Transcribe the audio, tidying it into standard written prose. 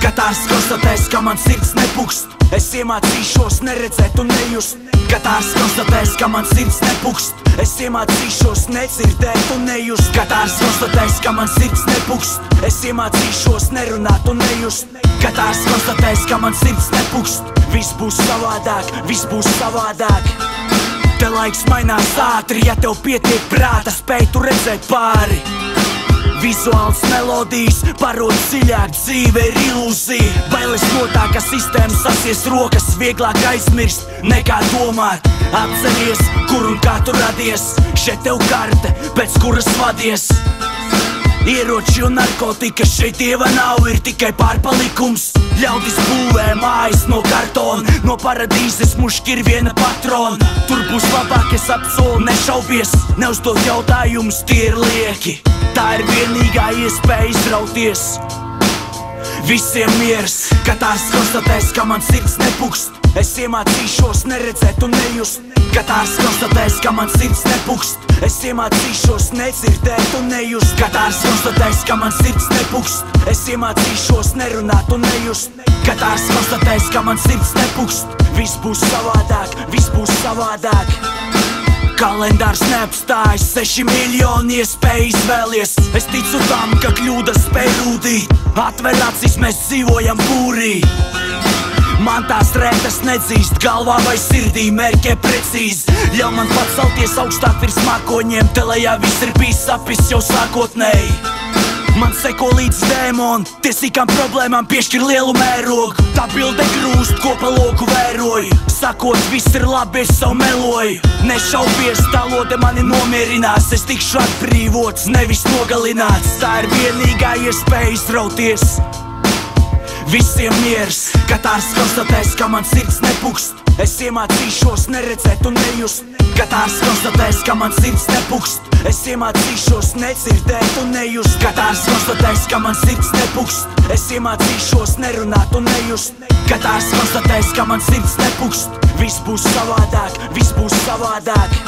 Katārs konstatēs, ka man sirds nepukst. Es iemācīšos neredzēt un nejust. Katārs konstatēs, ka man sirds nepukst. Es iemācīšos nedzirdēt un nejust. Katārs konstatēs, ka man sirds nepukst. Es iemācīšos nerunāt un nejust. Katārs konstatēs, ka man sirds nepukst. Viss būs savādāk, viss būs savādāk. Te laiks mainās ātri, ja tev pietiek prāta, spēj tu redzēt pāri. Vizuāls melodijas parod dziļāk, dzīve ir ilūzija. Bailes no tā, ka sistēma sasies rokas, vieglāk aizmirst nekā domāt. Atceries, kur un kā tu radies, šeit tev karte, pēc kuras vadies. Ieroči un narkotika, šeit dieva nav, ir tikai pārpalikums. Ļaudis būvē mājas no kartona, no paradīzes muški ir viena patrona. Tur būs labāk, es apsolu, nešaubies, neuzdod jautājumus, tie ir lieki. Tā ir vienīgā iespēja izrauties. Visiem miers, Katārs konstatēs, ka man sirds nepukst. Es iemācīšos neredzēt un nejust. Katārs konstatēs, ka man sirds nepukst. Es iemācīšos nedzirdēt un nejust. Katārs konstatēs, ka man sirds nepukst. Es iemācīšos nerunāt un nejust. Katārs konstatēs, ka man sirds nepukst. Viss būs savādāk, viss būs savādāk. Kalendārs neapstājas, 6 miljoni iespēja izvēlies. Es ticu tam, ka kļūdas spēj rūdīt. Atver acis, mēs dzīvojam būrī. Man tās rētas nedzīst, galvā vai sirdī, mērķē precīzi. Ļauj man pats celties augstāk virs mākoņiem, te lejā viss ir bijis sapis jau sākotnēji. Man seko līdz dēmoni, tiesīgām problēmām piešķir lielu mērogu. Tā bilde grūst, ko pa loku vēroju. Sakot, viss ir labi, es savu meloju. Nešaubies, tā lode mani nomierinās. Es tikšu atbrīvots, nevis nogalināts. Tā ir vienīgā iespēja izrauties. Visiem miers, Katārs konstatēs, ka man sirds nepukst. Es iemācīšos neredzēt un nejust. Katārs konstatēs, ka man sirds nepukst. Es iemācīšos nedzirdēt un nejust. Katārs konstatēs, ka man sirds nepukst. Es iemācīšos nerunāt un nejust. Katārs konstatēs, ka man sirds nepukst. Viss būs savādāk, viss būs savādāk.